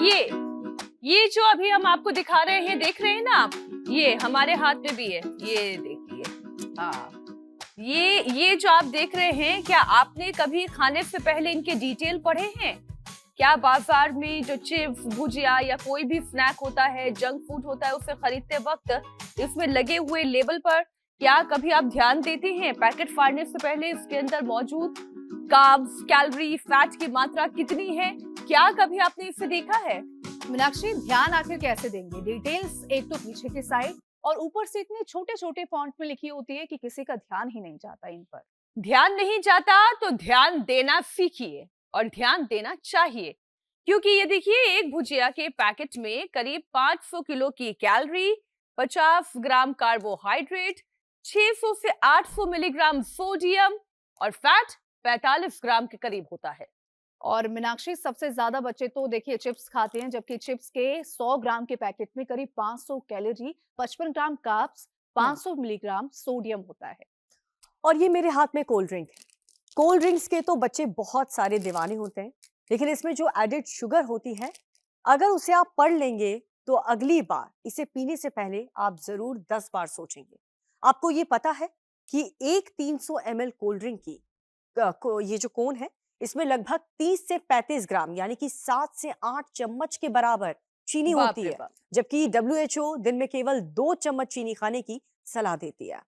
ये जो अभी हम आपको दिखा रहे हैं, देख रहे हैं ना आप, ये हमारे हाथ में भी है, ये देखिए। हाँ, ये जो आप देख रहे हैं, क्या आपने कभी खाने से पहले इनके डिटेल पढ़े हैं? क्या बाजार में जो चिप्स, भुजिया या कोई भी स्नैक होता है, जंक फूड होता है, उसे खरीदते वक्त इसमें लगे हुए लेबल पर क्या कभी आप ध्यान देते हैं पैकेट फाड़ने से पहले इसके अंदर मौजूद कार्ब्स, कैलोरी, फैट की मात्रा कितनी है? क्या कभी आपने इसे देखा है? मीनाक्षी, ध्यान आखिर कैसे देंगे? डिटेल्स एक तो पीछे की साइड और ऊपर से इतने छोटे छोटे फॉन्ट में लिखी होती है कि किसी का ध्यान ही नहीं जाता इन पर। ध्यान नहीं जाता तो ध्यान देना सीखिए, और ध्यान देना चाहिए, क्योंकि ये देखिए, एक भुजिया के पैकेट में करीब 500 किलो की कैलोरी, 50 ग्राम कार्बोहाइड्रेट, 600 से 800 मिलीग्राम सोडियम और फैट 45 ग्राम के करीब होता है। और मीनाक्षी, सबसे ज्यादा बच्चे तो देखिए चिप्स खाते हैं, जबकि चिप्स के 100 ग्राम के पैकेट में करीब 500 कैलोरी, 55 ग्राम कार्ब्स, 500 मिलीग्राम सोडियम होता है। और ये मेरे हाथ में कोल्ड ड्रिंक है। कोल्ड ड्रिंक्स के तो बच्चे बहुत सारे दीवाने होते हैं, लेकिन इसमें जो एडेड शुगर होती है, अगर उसे आप पढ़ लेंगे तो अगली बार इसे पीने से पहले आप जरूर 10 बार सोचेंगे। आपको ये पता है कि एक 300 ml कोल्ड ड्रिंक की ये जो कोन है, इसमें लगभग 30 से 35 ग्राम यानी कि 7 से 8 चम्मच के बराबर चीनी होती है, जबकि WHO दिन में केवल 2 चम्मच चीनी खाने की सलाह देती है।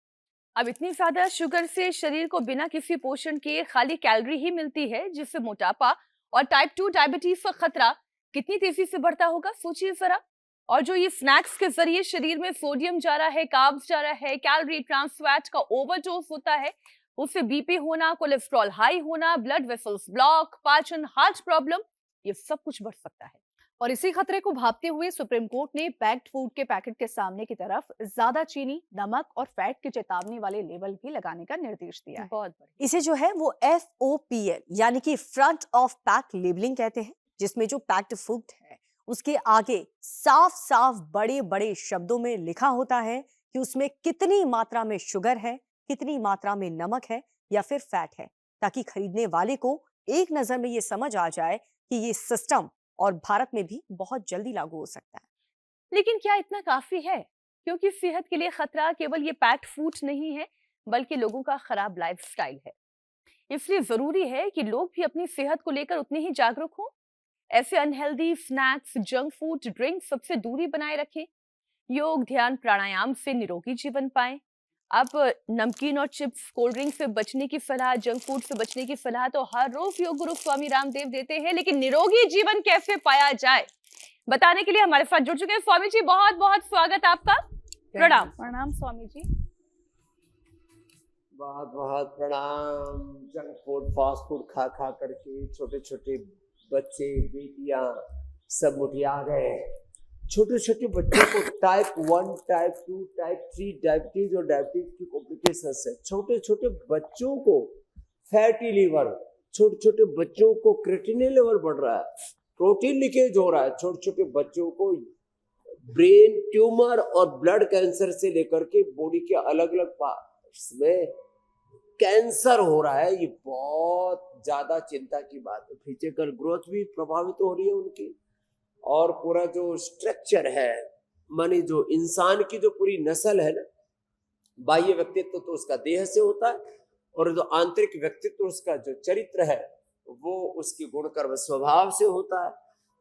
अब इतनी ज्यादा शुगर से शरीर को बिना किसी पोषण के खाली कैलोरी ही मिलती है, जिससे मोटापा और टाइप 2 डायबिटीज का खतरा कितनी तेजी से बढ़ता होगा, सोचिए जरा। और जो ये स्नैक्स के जरिए शरीर में सोडियम जा रहा है, कार्ब्स जा रहा है, कैलोरी, ट्रांस फैट का ओवरडोज होता है, उससे बीपी होना, कोलेस्ट्रॉल हाई होना, ब्लड वेसल्स ब्लॉक, पाचन, हार्ट प्रॉब्लम, ये सब कुछ बढ़ सकता है। और इसी खतरे को भांपते हुए सुप्रीम कोर्ट ने पैक्ड फूड के पैकेट के सामने की तरफ ज्यादा चीनी, नमक और फैट की चेतावनी वाले लेबल भी लगाने का निर्देश दिया है। बहुत बढ़िया। इसे जो है वो FOPL यानी कि फ्रंट ऑफ पैक लेबलिंग कहते हैं, जिसमें जो पैक्ड फूड है उसके आगे साफ साफ बड़े बड़े शब्दों में लिखा होता है कि उसमें कितनी मात्रा में शुगर है, कितनी मात्रा में नमक है या फिर फैट है, ताकि खरीदने वाले को एक नजर में ये समझ आ जाए कि ये सिस्टम और भारत में भी बहुत जल्दी लागू हो सकता है। लेकिन क्या इतना काफी है? क्योंकि सेहत के लिए खतरा केवल ये पैक्ड फूड नहीं है, बल्कि लोगों का खराब लाइफस्टाइल है। इसलिए जरूरी है कि लोग भी अपनी सेहत को लेकर उतने ही जागरूक हों। ऐसे unhealthy snacks, junk food, drink सबसे दूरी बनाए रखें। योग, ध्यान, प्राणायाम से निरोगी जीवन पाएं। अब नमकीन और चिप्स, कोल्ड ड्रिंक से बचने की सलाह, जंक फूड से बचने की सलाह तो हर रोज योग गुरु स्वामी रामदेव देते हैं, लेकिन निरोगी जीवन कैसे पाया जाए, बताने के लिए हमारे साथ जुड़ चुके हैं स्वामी जी। बहुत बहुत स्वागत आपका। प्रणाम। प्रणाम स्वामी जी। बहुत बहुत प्रणाम। जंक फूड, फास्ट फूड खा खा करके छोटे छोटे बच्चे, बेटियां सब मुठिया गए। छोटे छोटे बच्चों को टाइप 1, टाइप 2, टाइप 3 डायबिटीज और डायबिटीज की कॉम्प्लिकेशंस है। छोटे छोटे बच्चों को फैटी लीवर, छोटे छोटे बच्चों को क्रिएटिनिन लेवल बढ़ रहा है, प्रोटीन लीकेज हो रहा है। छोटे छोटे बच्चों को ब्रेन ट्यूमर और ब्लड कैंसर से लेकर के बॉडी के अलग अलग पार्ट्स में कैंसर हो रहा है। ये बहुत ज्यादा चिंता की बात है। फिजिकल ग्रोथ भी प्रभावित हो रही है उनकी, और पूरा जो स्ट्रक्चर है, मानी जो इंसान की जो पूरी नस्ल है ना, बाह्य व्यक्तित्व तो उसका देह से होता है, और जो आंतरिक व्यक्तित्व उसका जो चरित्र है वो उसके गुण कर्म स्वभाव से होता है।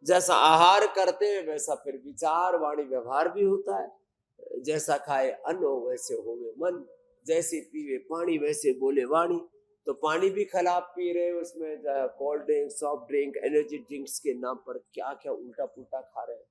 जैसा आहार करते हैं वैसा फिर विचार, वाणी, व्यवहार भी होता है। जैसा खाए अन्न हो वैसे होवे मन, जैसे पीवे पानी वैसे बोले वाणी। तो पानी भी खराब पी रहे, उसमें cold drink, soft drink, energy drinks के नाम पर क्या क्या उल्टा पुल्टा खा रहे हैं,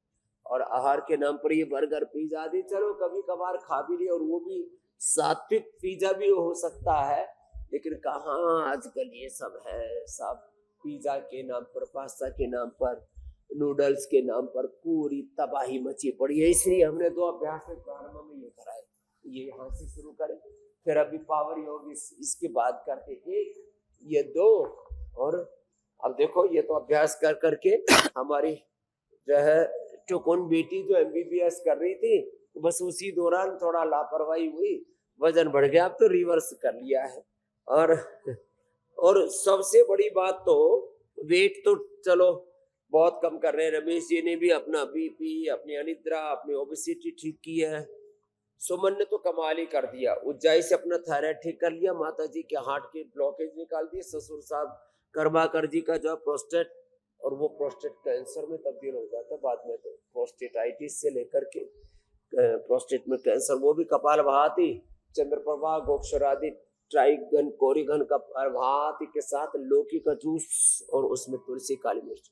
और आहार के नाम पर ये बर्गर, पिज्जा आदि चलो कभी कभार खा भी लिए, और वो भी सात्विक पिज्जा भी हो सकता है, लेकिन कहाँ आजकल ये सब है। सब पिज्जा के नाम पर, पास्ता के नाम पर, नूडल्स के नाम पर पूरी तबाही मची पड़ी है। इसलिए हमने 2 अभ्यास प्रारंभ में ये कराए, ये यहाँ से शुरू करें, फिर अभी पावर योग इसके बाद करते, 1 ये 2, और अब देखो ये तो अभ्यास कर करके हमारी जो है चुकुन बेटी जो MBBS कर रही थी, बस उसी दौरान थोड़ा लापरवाही हुई, वजन बढ़ गया, अब तो रिवर्स कर लिया है। और सबसे बड़ी बात तो वेट तो चलो बहुत कम कर रहे हैं। रमेश जी ने भी अपना बीपी, अपनी अनिद्रा, अपनी ओबेसिटी ठीक की है। सुमन ने तो कमाल ही कर दिया, उज्जाई से अपना थायराइड ठीक कर लिया, माता जी के हार्ट के ब्लॉकेज निकाल दिए, ससुर साहब कर्माकर जी का जो है प्रोस्टेट, और वो प्रोस्टेट कैंसर में तब्दील हो जाता है बाद में। तो प्रोस्टेटाइटिस से लेकर के प्रोस्टेट में कैंसर, वो भी कपाल भाती, चंद्रप्रभा, गोक्षरादि, ट्राइगन, कोरिगन का भाती के साथ लौकी का जूस और उसमें तुलसी, काली मिर्च।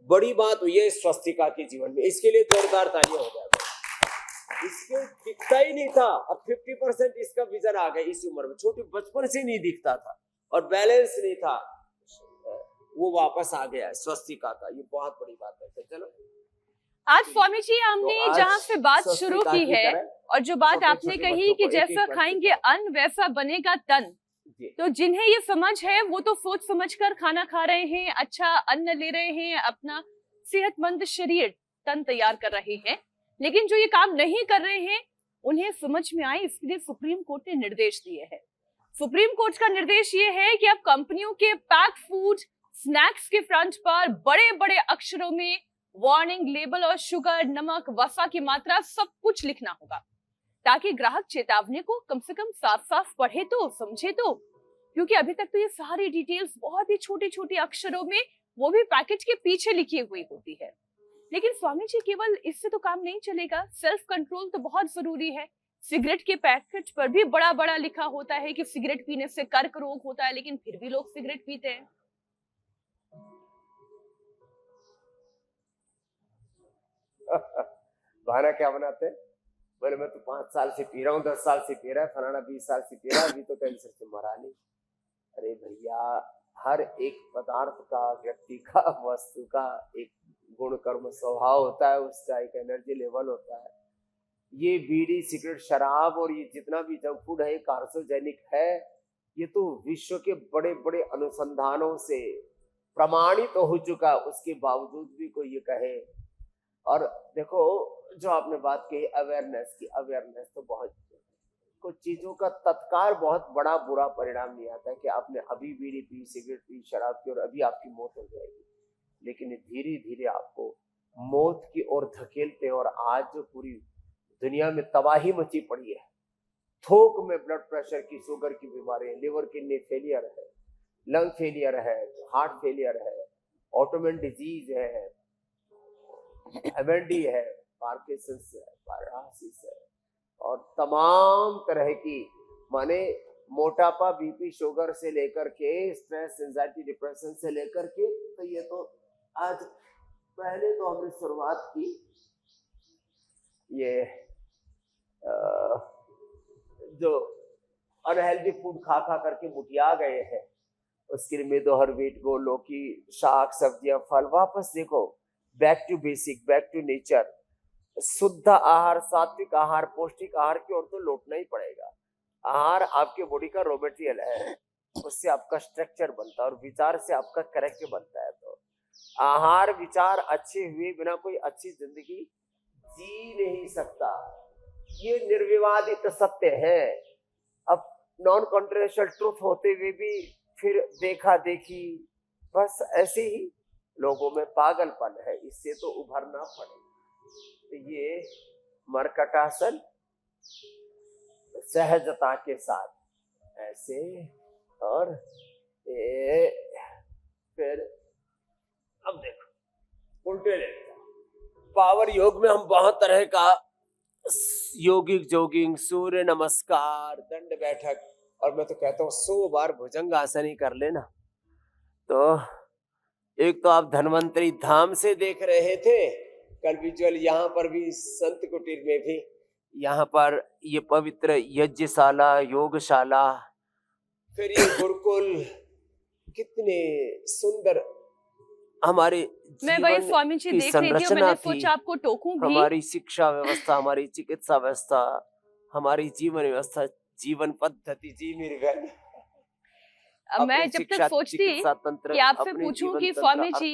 बड़ी बात हुई है स्वस्तिका के जीवन में, इसके लिए जोरदार तालियां हो जाएगा। इसके दिखता ही नहीं था, अब 50% इसका विजन आ गया इस उम्र में, छोटी बचपन से नहीं दिखता था और बैलेंस नहीं था, वो वापस आ गया है स्वस्तिका का, ये बहुत बड़ी बात है। तो चलो आज स्वामी जी हमने तो आज जहाँ से बात शुरू स्वस्तिका की की है तरह और जो बात छोटे आपने छोटे कही बच्चों कि को एक-एक जैसा करके खाएंगे अन्न वैसा बनेगा तन, जी। तो जिन्हें ये समझ है वो तो सोच समझकर खाना खा रहे हैं, अच्छा अन्न ले रहे हैं, अपना सेहतमंद शरीर तन तैयार कर रहे हैं। लेकिन जो ये काम नहीं कर रहे हैं उन्हें समझ में आए, इसलिए सुप्रीम कोर्ट ने निर्देश दिए हैं। सुप्रीम कोर्ट का निर्देश ये है कि अब कंपनियों के पैक फूड स्नैक्स के फ्रंट पर बड़े बड़े अक्षरों में वार्निंग लेबल और शुगर, नमक, वसा की मात्रा सब कुछ लिखना होगा, ताकि ग्राहक चेतावनी को कम से कम साफ साफ पढ़े तो समझे तो। क्योंकि अभी तक तो ये सारी डिटेल्स बहुत ही छोटे छोटे अक्षरों में, वो भी पैकेज के पीछे लिखी हुई होती है। लेकिन स्वामी जी केवल इससे तो काम नहीं चलेगा, सेल्फ कंट्रोल तो बहुत जरूरी है। सिगरेट के पैकेट पर भी बड़ा बड़ा लिखा होता है कि सिगरेट पीने से कर्क रोग होता है, लेकिन फिर भी लोग सिगरेट पीते हैं। बहाना क्या बनाते हैं, बोले मैं तो 5 साल से पी रहा हूँ, 10 साल से पी रहा है, फलाना 20 साल से पी रहा है, अभी तो कैंसर से मरा नहीं। अरे भैया, हर एक पदार्थ का, व्यक्ति का, वस्तु का एक गुण, कर्म, स्वभाव होता है, उसका एक एनर्जी लेवल होता है। ये बीड़ी, सिगरेट, शराब और ये जितना भी जंक फूड है, कार्सिनोजेनिक है। ये तो विश्व के बड़े बड़े अनुसंधानों से प्रमाणित हो चुका, उसके बावजूद भी कोई ये कहे। और देखो, जो आपने बात कही अवेयरनेस की, अवेयरनेस तो बहुत, कुछ चीजों का तत्काल बहुत बड़ा बुरा परिणाम नहीं आता है कि आपने अभी बीड़ी पी, सिगरेट पी, शराब पी और अभी आपकी मौत हो जाएगी। लेकिन धीरे धीरे आपको मौत की ओर धकेलते हैं। और आज जो पूरी दुनिया में तबाही मची पड़ी है, थोक में ब्लड प्रेशर की, शुगर की बीमारी, लिवर किडनी फेलियर है, लंग फेलियर है, हार्ट फेलियर है, ऑटोइम्यून डिजीज है, एमएलडी है, पार्किंसंस है, पैरालिसिस है, और तमाम तरह की, माने मोटापा, बीपी, शुगर से लेकर के स्ट्रेस, एंजाइटी, डिप्रेशन से लेकर के, तो ये तो आज, पहले तो हमने शुरुआत की ये जो अनहेल्दी फूड खा खा करके मुटिया गए हैं, उसके लिए मेदोहर, वीट गो, लौकी, शाक, सब्जियां, फल, वापस देखो, back to basic, back to nature, शुद्ध आहार, सात्विक आहार, पौष्टिक आहार की ओर तो लौटना ही पड़ेगा। आहार आपके बॉडी का रॉ मटेरियल है, उससे आपका स्ट्रक्चर बनता है और विचार से आपका कैरेक्टर बनता है। तो आहार विचार अच्छे हुए बिना कोई अच्छी जिंदगी जी नहीं सकता, ये निर्विवादित सत्य है। अब नॉन कॉन्ट्रोवर्शियल ट्रुथ होते हुए भी फिर देखा देखी, बस ऐसे ही लोगों में पागलपन है, इससे तो उभरना पड़ेगा। तो ये मरकटासन सहजता के साथ ऐसे, और फिर अब देखो उल्टे लेते। पावर योग में हम बहुत तरह का योगिक जोगिंग, सूर्य नमस्कार, दंड बैठक, और मैं तो कहता हूँ 100 बार भुजंग आसन ही कर लेना। तो एक तो आप धन्वंतरी धाम से देख रहे थे कल विजुअल, यहाँ पर भी संत कुटीर में भी, यहाँ पर ये पवित्र यज्ञशाला, योगशाला, फिर ये गुरुकुल, कितने सुंदर हमारे मैं वही जीवन स्वामी जी की देख रही थी और संरचना मैंने थी। सोचा आपको टोकूं भी। हमारी शिक्षा व्यवस्था, हमारी चिकित्सा व्यवस्था, हमारी जीवन व्यवस्था, जीवन पद्धति, जी मेरी बहन। अब मैं जब तक सोचती कि आपसे पूछूं कि स्वामी जी,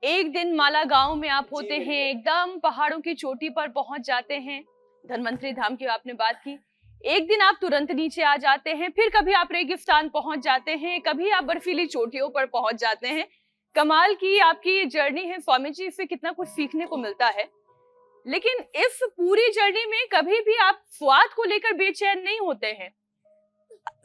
एक दिन माला गांव में आप होते हैं, एकदम पहाड़ों की चोटी पर पहुंच जाते हैं, धन्वंतरी धाम की आपने बात की, एक दिन आप तुरंत नीचे आ जाते हैं, फिर कभी आप रेगिस्तान पहुंच जाते हैं, कभी आप बर्फीली चोटियों पर पहुंच जाते हैं, कमाल की आपकी ये जर्नी है स्वामी जी, इससे कितना कुछ सीखने को मिलता है। लेकिन इस पूरी जर्नी में कभी भी आप स्वाद को लेकर बेचैन नहीं होते हैं।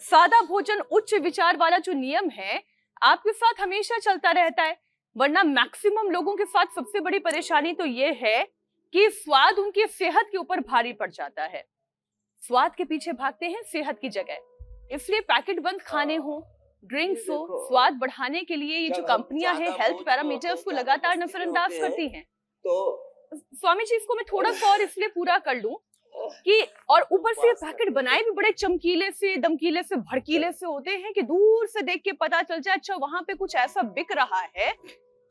सादा भोजन उच्च विचार वाला जो नियम है आपके साथ हमेशा चलता रहता है, वरना मैक्सिमम लोगों के साथ सबसे बड़ी परेशानी तो ये है कि स्वाद उनकी सेहत के ऊपर भारी पड़ जाता है। स्वाद के पीछे भागते हैं सेहत की जगह, इसलिए पैकेट बंद खाने हो, ड्रिंक्स हो, स्वाद बढ़ाने के लिए ये जो कंपनियां हैं हेल्थ पैरामीटर्स को लगातार नजरअंदाज करती हैं। तो स्वामी जी इसको मैं थोड़ा सा और इसलिए पूरा कर लूं कि और ऊपर से पैकेट बनाए भी बड़े चमकीले से, दमकीले से, भड़कीले से होते हैं कि दूर से देख के पता चल जाए अच्छा वहां पे कुछ ऐसा बिक रहा है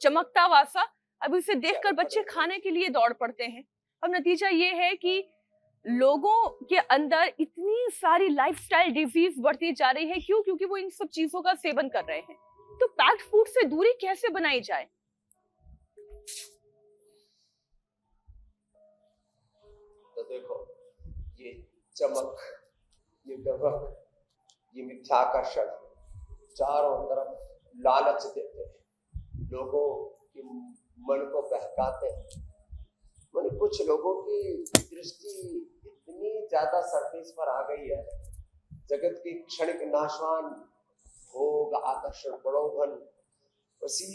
चमकता वासा, अब इसे देखकर बच्चे खाने के लिए दौड़ पड़ते हैं। अब नतीजा ये है कि लोगों के अंदर इतनी सारी लाइफस्टाइल डिजीज बढ़ती जा रही है। क्यों? क्योंकि वो इन सब चीजों का सेवन कर रहे हैं। तो पैक्ड फूड से दूरी कैसे बनाई जाए? तो देखो, ये चमक, ये दमक, ये मिथ्याकर्षण चारों तरफ लालच देते हैं, लोगों के मन को बहकाते हैं। मैंने कुछ लोगों की दृष्टि इतनी ज्यादा सरफेस पर आ गई है, जगत की क्षणिक नाशवान भोग, आकर्षण, प्रलोभन, उसी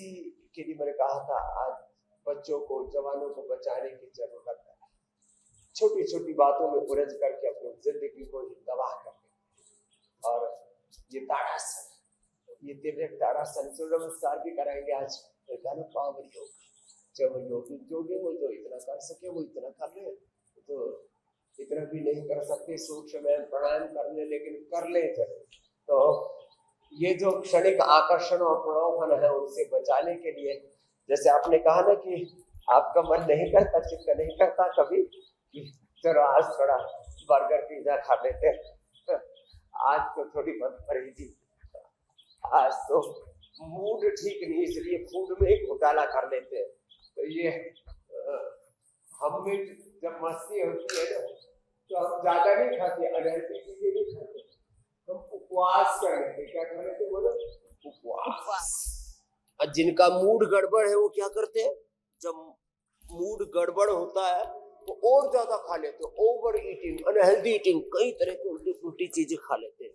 के लिए मैंने कहा था आज बच्चों को, जवानों को बचाने की जरूरत है। छोटी छोटी बातों में उलझ करके अपनी जिंदगी को ही तबाह कर देते। और ये ताड़ासन, ये दिव्य ताड़ासन, सूर्य नमस्कार भी कराएंगे आज, पावर योग। जब योगी वो जो इतना कर सके वो इतना कर ले, तो इतना भी नहीं कर सकते सूक्ष्म में प्राणायाम कर ले, लेकिन कर ले चले। तो ये जो क्षणिक आकर्षण और प्रलोभन है उनसे बचाने के लिए, जैसे आपने कहा ना कि आपका मन नहीं करता, चित्त नहीं करता कभी चलो आज थोड़ा बर्गर पिज्जा खा लेते हैं, आज तो थोड़ी बंद पड़ेगी, आज तो मूड ठीक नहीं, इसलिए फूड में ही घोटाला कर लेते हैं। तो ये हम में जब मस्ती होती है ना, तो हम ज्यादा नहीं खाते, अनहेल्दी चीजें नहीं खाते, हम उपवास कर लेते। क्या कर लेते बोलो? उपवास। और जिनका मूड गड़बड़ है वो क्या करते हैं, जब मूड गड़बड़ होता है तो और ज्यादा खा लेते हैं, ओवर ईटिंग, अनहेल्दी ईटिंग, कई तरह की उल्टी पुल्टी चीजें खा लेते हैं,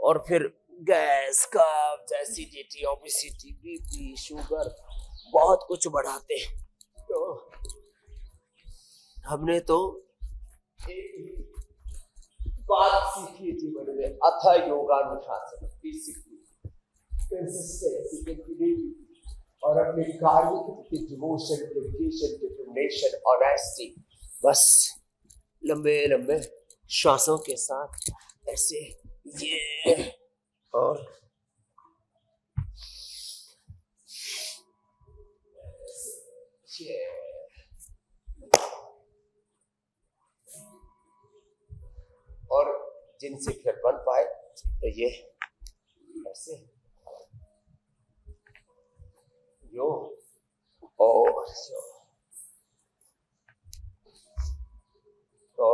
और फिर गैस, कब्ज, एसिडिटी, ओबेसिटी, बीपी, शुगर, बहुत कुछ बढ़ाते हैं। तो हमने तो एक ही बात सीखी है जीवन में, अथा योगानुशासन, कंसिस्टेंसी, और अपने कार्य के प्रति डिवोशन, डेडिकेशन, डिटरमिनेशन, ऑनेस्टी। बस लंबे लंबे श्वासों के साथ ऐसे ये और और जिनसे फिर बन पाए तो ये ऐसे यो और यो, तो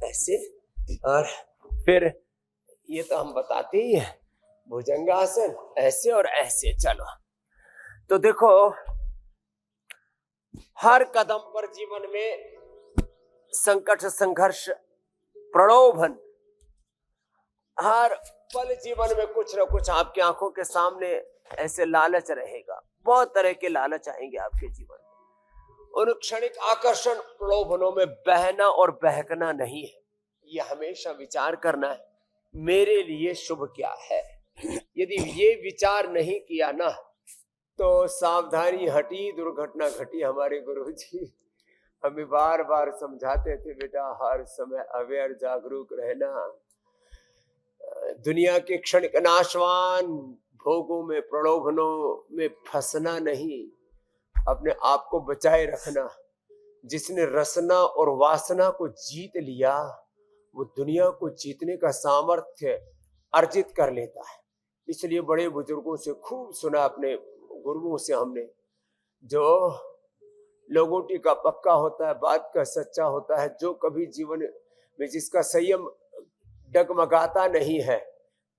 ऐसे, और फिर ये तो हम बताते ही हैं भुजंगासन, ऐसे और ऐसे। चलो तो देखो, हर कदम पर जीवन में संकट, संघर्ष, प्रलोभन, हर पल जीवन में कुछ न कुछ आपकी आंखों के सामने ऐसे लालच रहेगा। बहुत तरह के लालच आएंगे आपके जीवन में। उन क्षणिक आकर्षण, प्रलोभनों में बहना और बहकना नहीं है। ये हमेशा विचार करना है, मेरे लिए शुभ क्या है। यदि ये विचार नहीं किया ना, तो सावधानी हटी, दुर्घटना घटी। हमारे गुरुजी हमें बार बार समझाते थे, बेटा हर समय अवेयर, जागरूक रहना, दुनिया के क्षणिक नाशवान भोगों में, प्रलोभनों में फंसना नहीं, अपने आप को बचाए रखना। जिसने रसना और वासना को जीत लिया, वो दुनिया को जीतने का सामर्थ्य अर्जित कर लेता है। इसलिए बड़े बुजुर्गों से खूब सुना, अपने गुरुओं से हमने, जो लोगोटी का पक्का होता है, बात का सच्चा होता है, जो कभी जीवन में जिसका संयम डगमगाता नहीं है,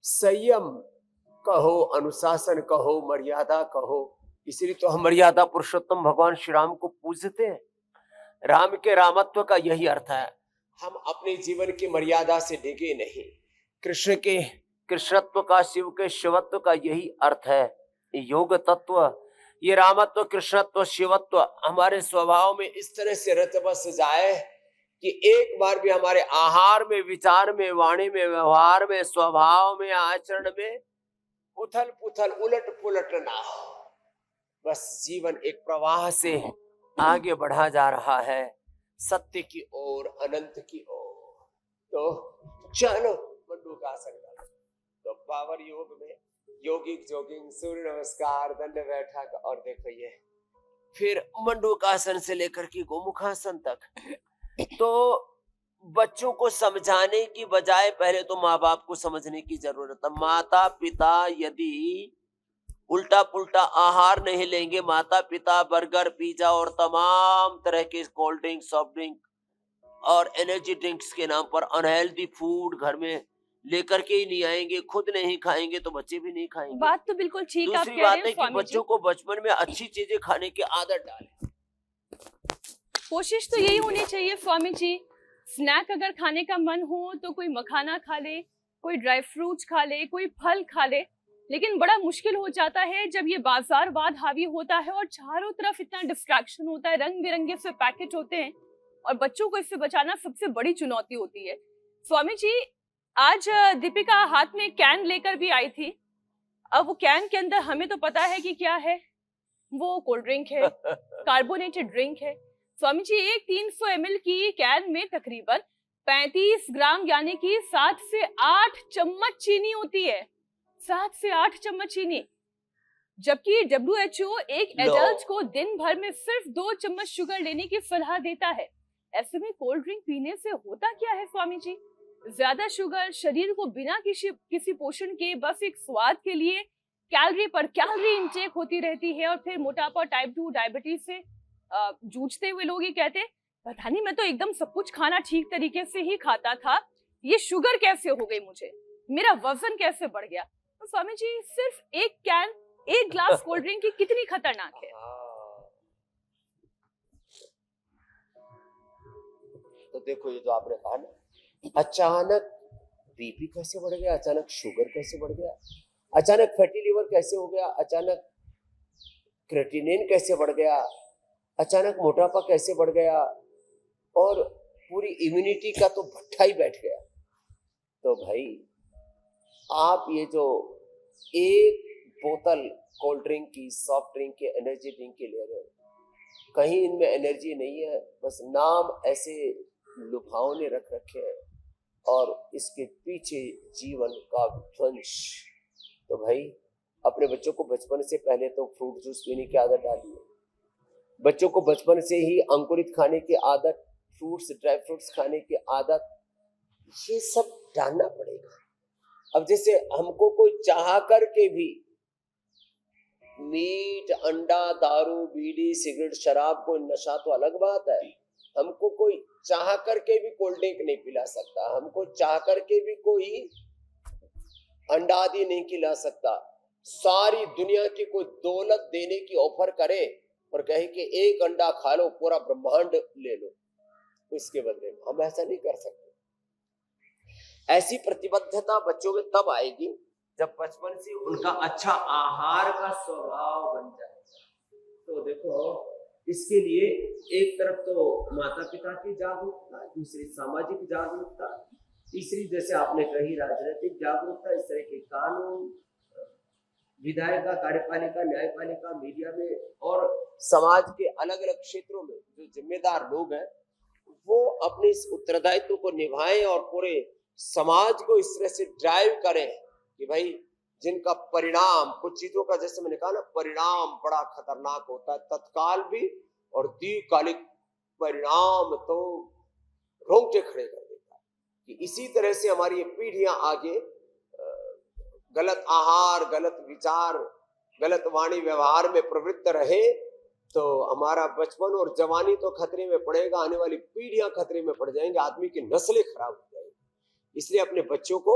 संयम कहो, अनुशासन कहो, मर्यादा कहो, इसलिए तो हम मर्यादा पुरुषोत्तम भगवान श्री राम को पूजते हैं। राम के रामत्व का यही अर्थ है, हम अपने जीवन की मर्यादा से डिगे नहीं। कृष्ण के कृष्णत्व का, शिव के शिवत्व का यही अर्थ है। योग तत्व, ये रामत्व, कृष्णत्व, शिवत्व हमारे स्वभाव में इस तरह से रच बस जाए कि एक बार भी हमारे आहार में, विचार में, वाणी में, व्यवहार में, स्वभाव में, आचरण में उथल पुथल, उलट पुलट ना हो। बस जीवन एक प्रवाह से आगे बढ़ा जा रहा है, सत्य की ओर, अनंत की ओर। तो चलो मंडूकासन करो। तो पावर योग में योगिक जोगिंग, सूर्य नमस्कार, दंड बैठक, और देखो ये फिर मंडूकासन से लेकर के गोमुखासन तक। तो बच्चों को समझाने की बजाय पहले तो माँ बाप को समझने की जरूरत है। माता पिता यदि उल्टा पुल्टा आहार नहीं लेंगे, माता पिता बर्गर, पिज्जा और तमाम तरह के कोल्ड ड्रिंक, सॉफ्ट ड्रिंक और एनर्जी ड्रिंक्स के नाम पर अनहेल्दी फूड घर में लेकर के ही नहीं आएंगे, खुद नहीं खाएंगे तो बच्चे भी नहीं खाएंगे। बात तो बिल्कुल ठीक आप दूसरी कह रहे बात हैं है कि स्वामी जी। बच्चों को बचपन में अच्छी चीजें खाने की आदत डालें। कोशिश तो यही होनी चाहिए स्वामी जी, स्नैक अगर खाने का मन हो तो कोई मखाना खा ले, कोई ड्राई फ्रूट्स खा ले, कोई फल खा ले। लेकिन बड़ा मुश्किल हो जाता है जब ये बाजारवाद हावी होता है और चारों तरफ इतना डिस्ट्रैक्शन होता है, रंग बिरंगे से पैकेट होते हैं और बच्चों को इससे बचाना सबसे बड़ी चुनौती होती है। स्वामी जी, आज दीपिका हाथ में कैन लेकर भी आई थी। अब वो कैन के अंदर हमें तो पता है कि क्या है, वो कोल्ड ड्रिंक है, कार्बोनेटेड ड्रिंक है। स्वामी जी, एक 300 ml की कैन में तकरीबन 35 ग्राम यानी कि 7 से 8 चम्मच चीनी होती है। 7 से 8 चम्मच चीनी, जबकि WHO एक एडल्ट को दिन भर में सिर्फ 2 चम्मच शुगर लेने की सलाह देता है। ऐसे में कोल्ड ड्रिंक पीने से होता क्या है स्वामी जी? ज्यादा शुगर शरीर को बिना किसी पोषण के बस एक स्वाद के लिए कैलोरी पर कैलोरी इंटेक होती रहती है और फिर मोटापा, टाइप 2 डायबिटीज से जूझते हुए लोग ये कहते हैं, पता नहीं मैं तो एकदम सब कुछ खाना ठीक तरीके से ही खाता था, ये शुगर कैसे हो गई मुझे, मेरा वजन कैसे बढ़ गया। तो स्वामी जी, सिर्फ एक कैन, एक ग्लास कोल्ड ड्रिंक की कितनी खतरनाक है। तो देखो, ये जो आपने कहा ना, अचानक बीपी कैसे बढ़ गया, अचानक शुगर कैसे बढ़ गया, अचानक फैटी लिवर कैसे हो गया, अचानक क्रेटिनिन कैसे बढ़ गया, अचानक मोटापा कैसे बढ़ गया, और पूरी इम्यूनिटी का तो भट्ठा ही बैठ गया। तो भाई, आप ये जो एक बोतल कोल्ड ड्रिंक की, सॉफ्ट ड्रिंक के, एनर्जी ड्रिंक के ले रहे हो, कहीं इनमें एनर्जी नहीं है, बस नाम ऐसे लुभावने रख रखे हैं और इसके पीछे जीवन का ध्वंस। तो भाई, अपने बच्चों को बचपन से पहले तो फ्रूट जूस पीने की आदत डालिए, बच्चों को बचपन से ही अंकुरित खाने की आदत, फ्रूट्स, ड्राई फ्रूट्स खाने की आदत, ये सब डालना पड़ेगा। अब जैसे हमको कोई चाह करके भी मीट, अंडा, दारू, बीड़ी, सिगरेट, शराब, कोई नशा तो अलग बात है, हमको कोई चाह करके भी कोल्ड ड्रिंक नहीं पिला सकता, हमको चाह करके भी कोई अंडा आदि नहीं खिला सकता। सारी दुनिया की कोई दौलत देने की ऑफर करे और कहे कि एक अंडा खा लो, पूरा ब्रह्मांड ले लो, इसके बदले में हम ऐसा नहीं कर सकते। ऐसी प्रतिबद्धता बच्चों में तब आएगी जब बचपन से उनका अच्छा आहार का स्वभाव बन जाए। तो देखो, इसके लिए एक तरफ तो माता पिता की जागरूकता, दूसरी सामाजिक जागरूकता, तीसरी जैसे आपने कही राजनीतिक जागरूकता, इस तरह के कानून, विधायिका, कार्यपालिका, न्यायपालिका, मीडिया में और समाज के अलग अलग क्षेत्रों में जो जिम्मेदार लोग हैं वो अपने इस उत्तरदायित्व को निभाएं और पूरे समाज को इस तरह से ड्राइव करें कि भाई, जिनका परिणाम, कुछ चीजों का जैसे मैंने कहा ना, परिणाम बड़ा खतरनाक होता है, तत्काल भी और दीर्घकालिक परिणाम तो रोंगटे खड़े कर देता है। कि इसी तरह से हमारी ये पीढ़ियां आगे गलत आहार, गलत विचार, गलत वाणी व्यवहार में प्रवृत्त रहे तो हमारा बचपन और जवानी तो खतरे में पड़ेगा, आने वाली पीढ़ियां खतरे में पड़ जाएंगे, आदमी की नस्लें खराब हो जाएंगी। इसलिए अपने बच्चों को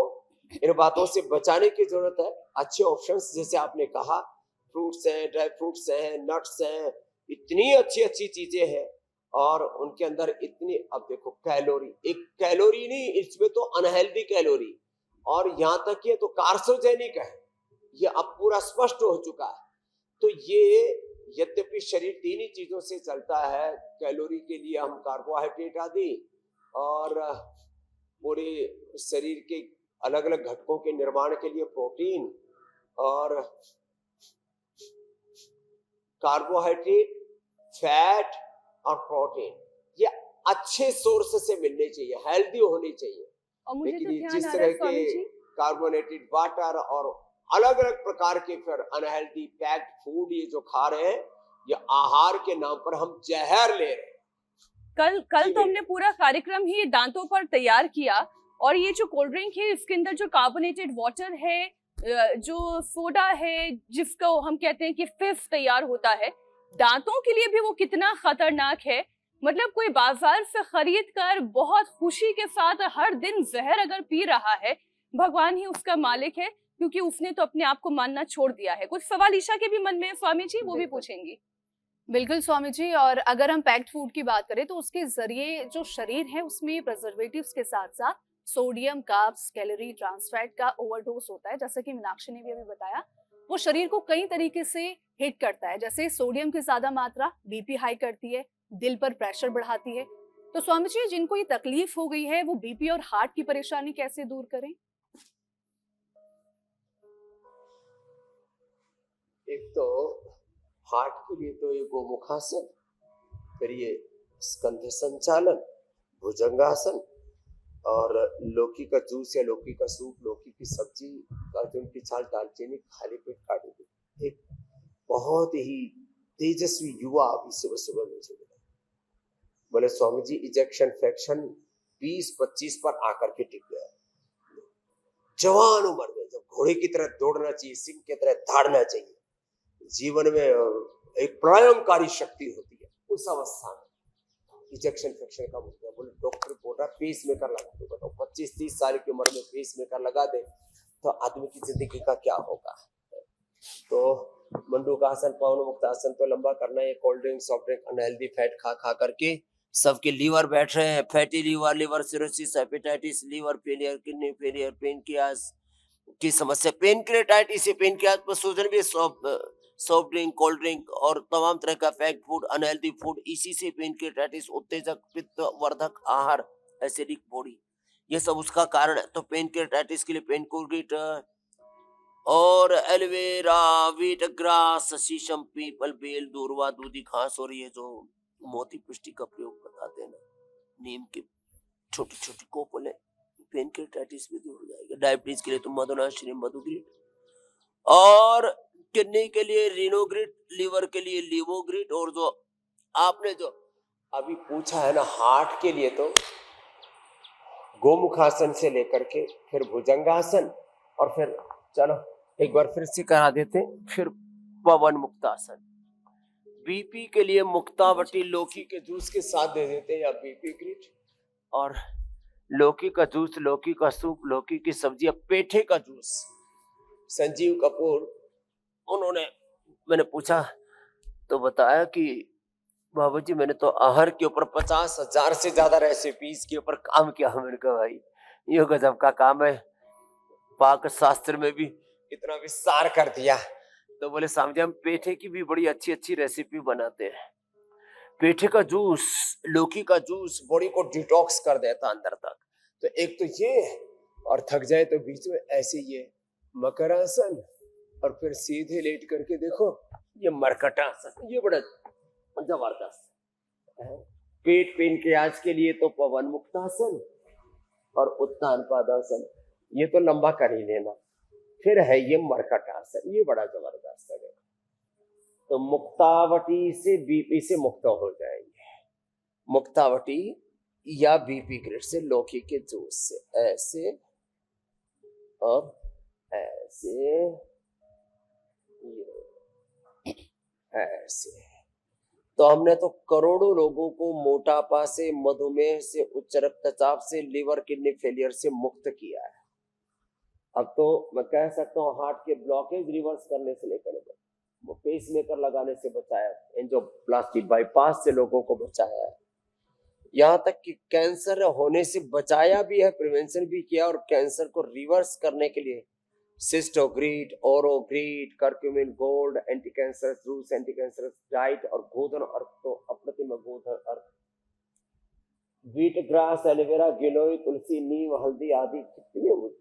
इन बातों से बचाने की जरूरत है। अच्छे ऑप्शंस जैसे आपने कहा, फ्रूट्स हैं, ड्राई फ्रूट्स हैं, नट्स हैं, इतनी अच्छी अच्छी चीजें हैं और उनके अंदर इतनी, अब देखो कैलोरी, एक कैलोरी नहीं, इसमें तो अनहेल्दी कैलोरी और यहाँ तक ये तो कार्सोजेनिक है, ये अब पूरा स्पष्ट हो चुका है। तो ये यद्यपि शरीर तीन ही चीजों से चलता है, कैलोरी के लिए हम कार्बोहाइड्रेट आदि और पूरे शरीर के अलग अलग घटकों के निर्माण के लिए प्रोटीन और कार्बोहाइड्रेट, फैट और प्रोटीन, ये अच्छे सोर्स से मिलने चाहिए, हेल्दी होनी चाहिए। और मुझे लेकिन तो ये ध्यान जिस आ रहा तरह है के स्वामी जी, कार्बोनेटेड वाटर और अलग अलग प्रकार के फिर अनहेल्दी पैक्ड फूड ये जो खा रहे हैं, ये आहार के नाम पर हम जहर ले रहे हैं। कल जी तो हमने पूरा कार्यक्रम ही दांतों पर तैयार किया और ये जो कोल्ड ड्रिंक है इसके अंदर जो कार्बोनेटेड वाटर है, जो सोडा है जिसको हम कहते हैं कि फिफ्थ तैयार होता है, दांतों के लिए भी वो कितना खतरनाक है। मतलब कोई बाजार से खरीद कर बहुत खुशी के साथ हर दिन जहर अगर पी रहा है, भगवान ही उसका मालिक है, क्योंकि उसने तो अपने आप को मानना छोड़ दिया है। कुछ सवाल ईशा के भी मन में है स्वामी जी, वो भी पूछेंगी। बिल्कुल स्वामी जी, और अगर हम पैक्ड फूड की बात करें तो उसके जरिए जो शरीर है उसमें प्रिजर्वेटिव्स के साथ साथ sodium, carbs, calorie, trans fat का ओवरडोज होता है। जैसा कि मीनाक्षी ने भी अभी बताया, वो शरीर को कई तरीके से हिट करता है। जैसे सोडियम की ज्यादा मात्रा बीपी हाई करती है, दिल पर प्रेशर बढ़ाती है। तो स्वामी जी, जिनको ये तकलीफ हो गई है वो बीपी और हार्ट की परेशानी कैसे दूर करें? एक तो हार्ट के लिए तो ये गोमुखासन, फिर ये स्कंध संचालन, भुजंगासन और लौकी का जूस या लौकी का सूप, लौकी की सब्जी, अर्जुन की छाल, दालचीनी, खाली पेट काटी थी। एक बहुत ही तेजस्वी युवा अभी सुबह सुबह मुझे मिला, बोले स्वामी जी इजेक्शन फ्रैक्शन 20-25 पर आकर के टिक गया, जवान उम्र में जब घोड़े की तरह दौड़ना चाहिए, सिंह की तरह धाड़ना चाहिए, जीवन में एक प्रलयंकारी शक्ति होती है, उस अवस्था में इजेक्शन फ्रैक्शन का मुद्दा। बोले डॉक्टर बोल रहा पेस मेकर लगा दो, बताओ 25-30 साल की उम्र में पेस मेकर लगा दे तो आदमी की जिंदगी का क्या होगा। तो मंडूकासन, पवन मुक्त आसन तो लंबा करना है। Cold drink, soft drink, unhealthy fat खा खा करके सबके लीवर बैठ रहे हैं, fatty liver, liver cirrhosis, hepatitis, liver failure, kidney failure, pancreas की समस्या, पेनक्रियाटाइटिस, पेनक्रियास पर सूजन भी, सॉफ्ट ड्रिंक, कोल्ड ड्रिंक और तमाम तरह का पैक्ड फूड, अनहेल्दी फूड, इसी से पेनक्रियाटाइटिस, उत्तेजक, पित्त वर्धक आहार, एसिडिक बॉडी, ये सब उसका कारण है। तो पेनक्रियाटाइटिस के लिए पेनकोर्गेट और एलोवेरा, वीट ग्रास, शीशम, पीपल, बेल, दूर्वा, दूधी घास और ये जो मोती पुष्टि का प्रयोग बताते हैं ना, नीम के छोटी छोटी कोपल है, पेनक्रियाटाइटिस भी दूर हो जाएगा। डायबिटीज के लिए तो मधुनाशिनी, मधुग्रिट, और किडनी के लिए रिनोग्रिट, लीवर के लिए लिवोग्रिट, और जो आपने जो अभी पूछा है ना हार्ट के लिए, तो गोमुखासन से लेकर के फिर भुजंगासन और फिर चलो एक बार फिर से करा देते, फिर पवन मुक्तासन। बीपी के लिए मुक्तावटी लौकी के जूस के साथ दे देते हैं, या बीपी ग्रिट और लौकी का जूस, लौकी का सूप, लौकी की सब्जी, पेठे का जूस। संजीव कपूर, उन्होंने, मैंने पूछा तो बताया कि बाबूजी मैंने तो आहार के ऊपर 50,000 से ज्यादा रेसिपीज के ऊपर काम किया। मैंने कहा भाई ये गजब का काम है, पाक शास्त्र में भी इतना विस्तार कर दिया। तो बोले स्वामी जी हम पेठे की भी बड़ी अच्छी अच्छी रेसिपी बनाते हैं। पेठे का जूस, लौकी का जूस बॉडी को डिटॉक्स कर देता अंदर तक। तो एक तो ये, और थक जाए तो बीच में ऐसे ये मकरासन, और फिर सीधे लेट करके देखो ये मरकटासन, ये बड़ा जबरदस्त है। पेट पेन के आज के लिए तो पवन मुक्तासन और उत्तान पादासन, ये तो लंबा कर ही लेना। फिर है ये मरकटासन, ये बड़ा जबरदस्त है। तो मुक्तावटी से बीपी से मुक्त हो जाएंगे, मुक्तावटी या बीपी ग्रिड से, लौकी के जूस से, ऐसे और ऐसे, ऐसे। तो हमने तो करोड़ों लोगों को मोटापा से, मधुमेह से, उच्च रक्तचाप से, लिवर किडनी फेलियर से मुक्त किया है। अब तो मैं कह सकता हूँ हार्ट के ब्लॉकेज रिवर्स करने से लेकर पेस मेकर लगाने से बचाया, एंजियोप्लास्टी बाईपास से लोगों को बचाया है, यहाँ तक कि कैंसर होने से बचाया भी है, प्रिवेंशन भी किया, और कैंसर को रिवर्स करने के लिए सिस्टोग्रीट, ओरोग्रीट, curcumin gold, anti cancer juice, anti cancer diet और गोधन अर्क, तो अप्रतिम गोधन अर्क, व्हीट ग्रास, एलोवेरा, गिलोय, तुलसी, नीम, हल्दी आदि कितने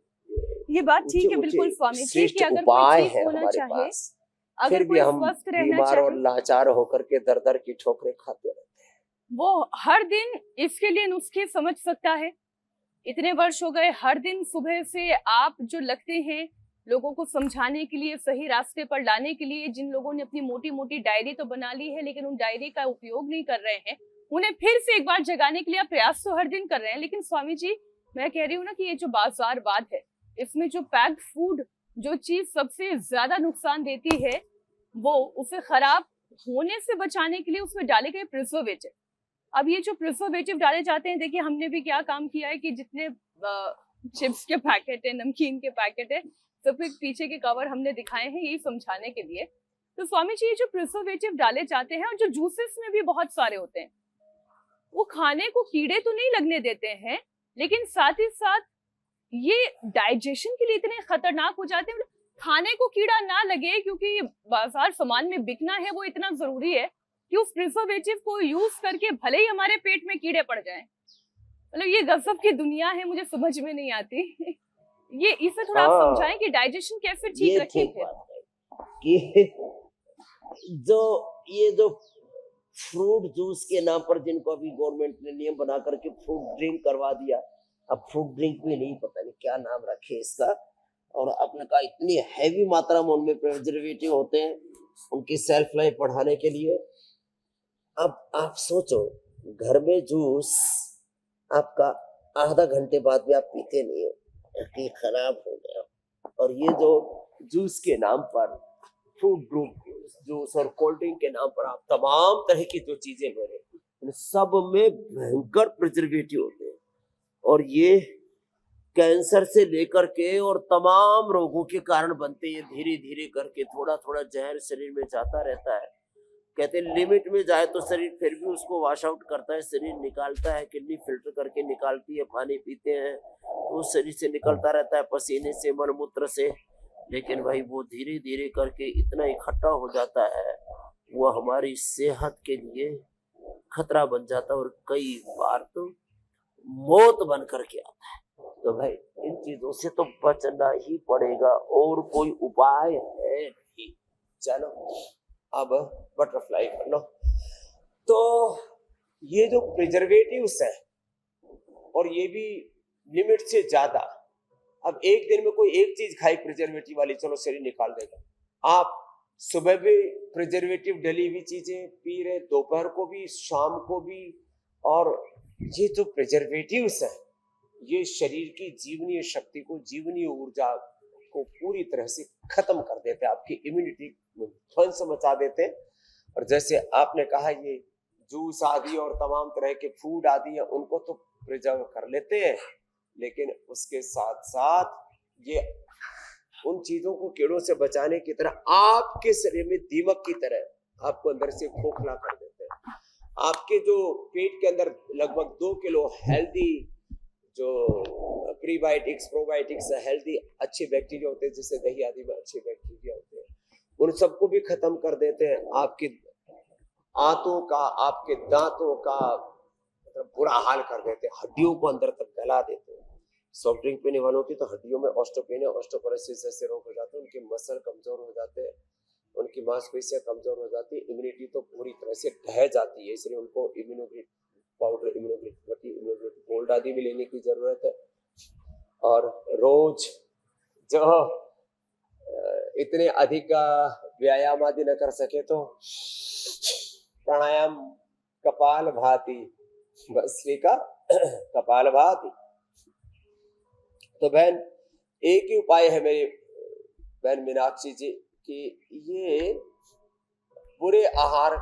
ये बात ठीक है ऊंचे बिल्कुल ऊंचे स्वामी जी श्रेष्ठ कि अगर उपाय कोई चीज है होना हमारे चाहे, पास, अगर फिर भी कोई हम स्वस्थ रहना बीमार और चाहे, लाचार होकर के दर दर की ठोकरें खाते रहते हैं। वो हर दिन इसके लिए नुस्खे समझ सकता है। इतने वर्ष हो गए, हर दिन सुबह से आप जो लगते हैं लोगों को समझाने के लिए, सही रास्ते पर लाने के लिए, जिन लोगों ने अपनी मोटी मोटी डायरी तो बना ली है लेकिन उन डायरी का उपयोग नहीं कर रहे हैं, उन्हें फिर से एक बार जगाने के लिए आप प्रयास तो हर दिन कर रहे हैं। लेकिन स्वामी जी, मैं कह रही हूँ ना कि ये जो बाजारवाद है, इसमें जो पैक्ड फूड, जो चीज सबसे ज्यादा नुकसान देती है, वो उसे खराब होने से बचाने के लिए उसमें डाले गए प्रिजर्वेटिव। अब ये जो प्रिजर्वेटिव डाले जाते हैं, देखिए हमने भी क्या काम किया है कि जितने चिप्स के पैकेट है, नमकीन के पैकेट है, सब के पीछे के कवर हमने दिखाए हैं यही समझाने के लिए। तो स्वामी जी, ये जो प्रिजर्वेटिव डाले जाते हैं और जो जूसेस में भी बहुत सारे होते हैं, वो खाने को कीड़े तो नहीं लगने देते हैं, लेकिन साथ ही साथ ये डाइजेशन के लिए इतने खतरनाक हो जाते हैं। खाने को कीड़ा ना लगे क्योंकि बाजार सामान में बिकना है, वो इतना जरूरी है कि उस प्रिजर्वेटिव को यूज करके भले ही हमारे पेट में कीड़े पड़ जाएं। मतलब ये गजब की दुनिया है, मुझे समझ में नहीं आती। ये इसे थोड़ा आप हाँ, समझाएं कि डाइजेशन कैसे ठीक ये रखें ठीक फिर। बात है कि ये जो फ्रूट जूस के नाम पर जिनको अभी गवर्नमेंट ने नियम बना करके फ्रूट ड्रिंक करवा दिया, अब फ्रूट ड्रिंक भी नहीं, पता नहीं क्या नाम रखे इसका, और अपने का इतनी हैवी मात्रा में उनमें प्रिजर्वेटिव होते हैं उनकी सेल्फ लाइफ बढ़ाने के लिए। अब आप सोचो, घर में जूस आपका आधा घंटे बाद भी आप पीते नहीं हो कि खराब हो गया, और ये जो जूस के नाम पर, फ्रूट जूस और कोल्ड ड्रिंक के नाम पर आप तमाम तरह की जो चीजें ले रहे हैं, इन सब में भयंकर प्रिजर्वेटिव होते हैं, और ये कैंसर से लेकर के और तमाम रोगों के कारण बनते हैं। धीरे धीरे करके थोड़ा थोड़ा जहर शरीर में जाता रहता है। कहते हैं लिमिट में जाए तो शरीर फिर भी उसको वॉश आउट करता है, शरीर निकालता है, किडनी फिल्टर करके निकालती है, पानी पीते हैं तो शरीर से निकलता रहता है, पसीने से, मलमूत्र से, लेकिन भाई वो धीरे धीरे करके इतना इकट्ठा हो जाता है, वो हमारी सेहत के लिए खतरा बन जाता है, और कई बार तो मौत बन करके आता है। तो भाई इन चीजों से तो बचना ही पड़ेगा, और कोई उपाय है नहीं। चलो अब बटरफ्लाई कर लो। तो ये जो प्रिजर्वेटिव्स है, और ये भी लिमिट से ज्यादा, अब एक दिन में कोई एक चीज खाई प्रिजर्वेटिव वाली, चलो शरीर निकाल देगा। आप सुबह भी प्रिजर्वेटिव डली हुई चीजें पी रहे, दोपहर को भी, शाम को भी, और ये जो प्रिजर्वेटिव्स है ये शरीर की जीवनीय शक्ति को, जीवनीय ऊर्जा को पूरी तरह से खत्म कर देते हैं, आपकी इम्यूनिटी में ध्वंस मचा देते हैं। और जैसे आपने कहा, ये जूस आदि और तमाम तरह के फूड आदि है, उनको तो प्रिजर्व कर लेते हैं, लेकिन उसके साथ साथ ये उन चीजों को कीड़ों से बचाने की तरह आपके शरीर में दीमक की तरह आपको अंदर से खोखला कर देते हैं। आपके जो पेट के अंदर लगभग 2 किलो हेल्दी जो प्रीबायोटिक्स, प्रोबायोटिक्स, हेल्दी अच्छे बैक्टीरिया होते हैं, जैसे दही आदि में अच्छे बैक्टीरिया होते हैं, उन सबको भी खत्म कर देते हैं। आपके आंतों का, आपके दांतों का मतलब बुरा हाल कर देते हैं, हड्डियों को अंदर तक गला देते हैं। सॉफ्ट ड्रिंक पीने वालों की तो हड्डियों में ऑस्टियोपेनिया, ऑस्टियोपोरोसिस जैसे रोग हो जाते हैं, उनके मसल कमजोर हो जाते हैं, उनकी मांसपेशियां कमजोर हो जाती है, इम्यूनिटी तो पूरी तरह से ढह जाती है, इसलिए उनको इम्यूनोग्लोबुलिन पाउडर, इम्यूनोग्लोबुलिन गोल्ड आदि भी लेने की जरूरत है। और रोज जो इतने अधिक व्यायाम आदि न कर सके तो प्राणायाम, कपाल भाती, भस्त्रिका कपाल भाती। तो बहन एक ही उपाय है मेरी बहन मीनाक्षी जी कि ये बुरे आहार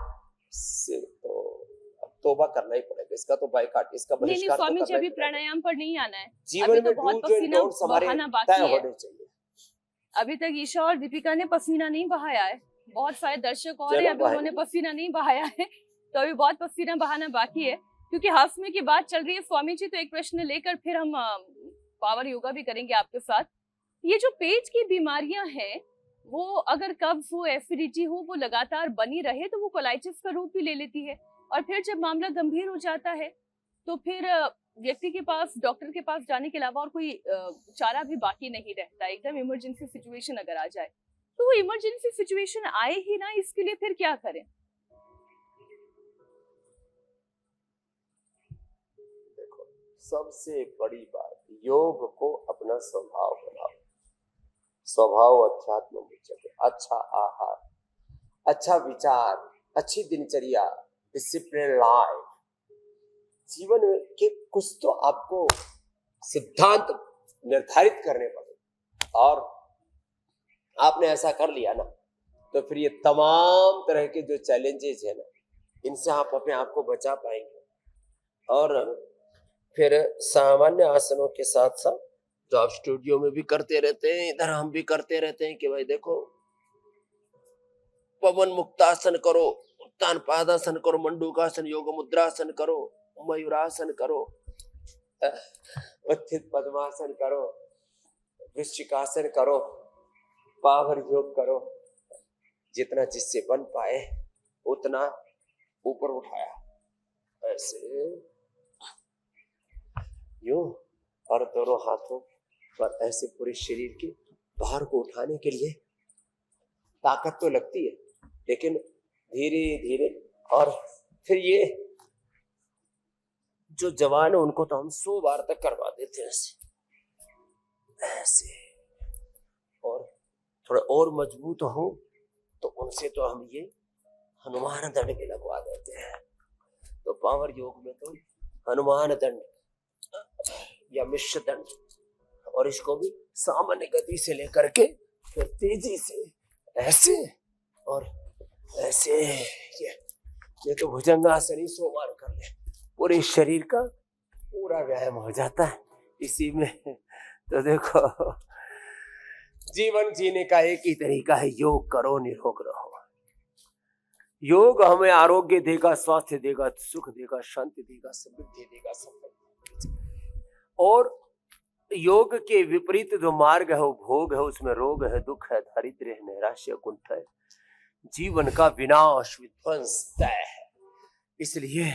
से तो तौबा करना ही पड़ेगा, इसका तो बाइकाट, इसका नहीं बहिष्कार तो स्वामी जी, करना अभी ही पड़ेगा। प्राणायाम पर नहीं आना है। जीवन अभी में तो बहुत डूज एंड पसीना डोंट्स हमारे बहाना तय बाकी है। होने चाहिए। अभी तक ईशा और दीपिका ने पसीना नहीं बहाया है, बहुत सारे दर्शक और हैं, चलो अभी भाई। उन्होंने पसीना नहीं बहाया है, तो अभी बहुत पसीना बहाना बाकी है, क्योंकि हंसने की बात चल रही है स्वामी जी। तो एक प्रश्न लेकर फिर हम पावर योगा भी करेंगे आपके साथ। ये जो पेट की बीमारियां हैं, वो अगर कब्ज हो, एसिडिटी हो, वो लगातार बनी रहे तो वो कोलाइटिस का रूप भी ले लेती है, और फिर जब मामला गंभीर हो जाता है तो फिर व्यक्ति के पास, डॉक्टर के पास जाने के अलावा और कोई चारा भी बाकी नहीं रहता। एकदम इमरजेंसी सिचुएशन अगर आ जाए, तो वो इमरजेंसी सिचुएशन आए ही ना, इसके लिए फिर क्या करें? देखो, सबसे बड़ी बात, योग को अपना स्वभाव बनाओ। स्वभाव अध्यात्म मुझे, अच्छा आहार, अच्छा विचार, अच्छी दिनचर्या, डिसिप्लिन लाइफ, जीवन के कुछ तो आपको सिद्धांत निर्धारित करने पड़े, और आपने ऐसा कर लिया ना, तो फिर ये तमाम तरह के जो चैलेंजेस है ना, इनसे आप अपने आप को बचा पाएंगे। और फिर सामान्य आसनों के साथ साथ जो आप स्टूडियो में भी करते रहते हैं, इधर हम भी करते रहते हैं कि भाई देखो, पवन मुक्तासन करो, उत्तान पादासन करो, मंडूकासन, योग मुद्रासन करो, मयूरासन करो, उत्थित पद्मासन करो, वृश्चिकासन करो, पावर योग करो, जितना जिससे बन पाए उतना ऊपर उठाया, ऐसे यूं, और दोनों हाथों पर ऐसे पूरे शरीर के भार को उठाने के लिए ताकत तो लगती है, लेकिन धीरे धीरे। और फिर ये जो जवान है उनको तो हम 100 बार तक करवा देते हैं ऐसे ऐसे, और थोड़ा और मजबूत हो तो उनसे तो हम ये हनुमान दंड भी लगवा देते हैं। तो पावर योग में तो हनुमान दंड या मिश्र दंड, और इसको भी सामान्य गति से लेकर के फिर तेजी से ऐसे और ऐसे, ये तो भुजंगासन ही 100 बार कर ले, पूरे शरीर का पूरा व्यायाम हो जाता है इसी में। तो देखो, जीवन जीने का एक ही तरीका है, योग करो, निरोग रहो। योग हमें आरोग्य देगा, स्वास्थ्य देगा, सुख देगा, शांति देगा, समृद्धि देगा, संपत्ति। और योग के विपरीत जो मार्ग है वो भोग है, उसमें रोग है, दुख है, दारिद्र्य है, नैराश्य, कुंठ है, जीवन का विनाश, विध्वंस तय है। इसलिए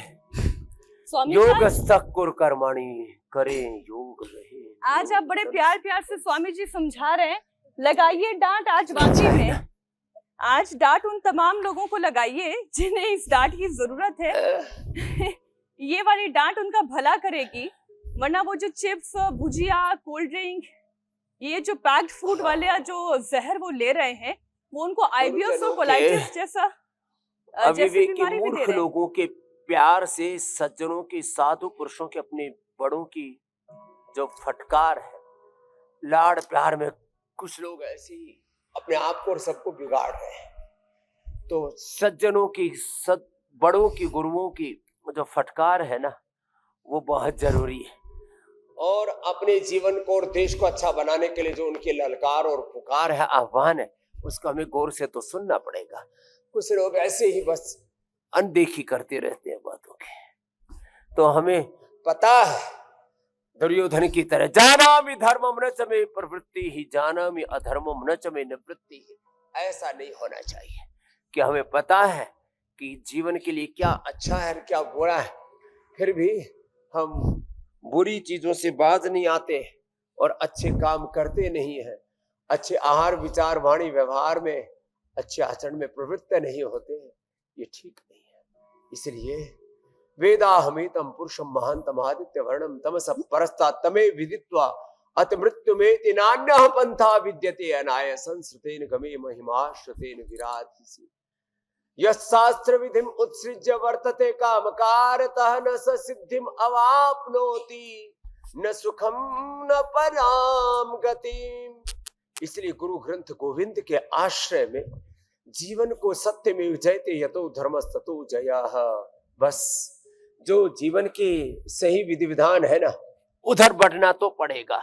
योग सकुर कर्मणि करें योग रहे। आज आप बड़े प्यार प्यार से स्वामी जी समझा रहे हैं, लगाइए डांट आज वाकई में। आज डांट उन तमाम लोगों को लगाइए जिन्हें इस डांट की जरूरत है। ये वाली डांट उनका भला करेगी, वरना वो जो चिप्स, भुजिया, कोल्ड ड्रिंक, ये जो पैक्ड फूड वाले जो जहर वो ले रहे हैं, वो उनको आईबीएस और कोलाइटिस जैसा अविवेकी मूर्ख लोगों के प्यार से, सज्जनों की, साधु पुरुषों के, अपने बड़ों की जो फटकार है, लाड़ प्यार में कुछ लोग ऐसे ही अपने आप को और सबको बिगाड़ रहे हैं। तो सज्जनों की, बड़ों की, गुरुओं की जो फटकार है ना, वो बहुत जरूरी है। और अपने जीवन को और देश को अच्छा बनाने के लिए जो उनकी ललकार और पुकार है, आह्वान है, उसको हमें गौर से तो सुनना पड़ेगा। कुछ लोग ऐसे ही बस अनदेखी करते रहते हैं बातों की। तो हमें पता है, दुर्योधन की तरह, जानामि धर्मम न च मे प्रवृत्ति ही, जानामि अधर्मम न च मे निवृत्ति ही। ऐसा नहीं होना चाहिए कि हमें पता है कि जीवन के लिए क्या अच्छा है और क्या बुरा है, फिर भी हम बुरी चीजों से बाज नहीं आते और अच्छे काम करते नहीं है, अच्छे आहार, विचार, वाणी, व्यवहार में, अच्छे आचरण में प्रवृत्त नहीं होते हैं, ये ठीक नहीं है। इसलिए वेदाहमेतम पुरुषम महांतम आदित्य वर्णम तमस परस्ता तमे विदित्वा अत मृत्यु में नान्यः पंथा विद्यते अनाय संस्कृतेन गमे महिमा श्रुतेन विराधि। यशास्त्र विधिम उत्सृज्य वर्तते कामकारतः न स सिद्धिम अवाप्नोति न सुखम न पराम गतिम। इसलिए गुरु ग्रंथ गोविंद के आश्रय में जीवन को सत्य में जयते यतो धर्मस्ततो जयः। बस जो जीवन के सही विधि विधान है ना, उधर बढ़ना तो पड़ेगा,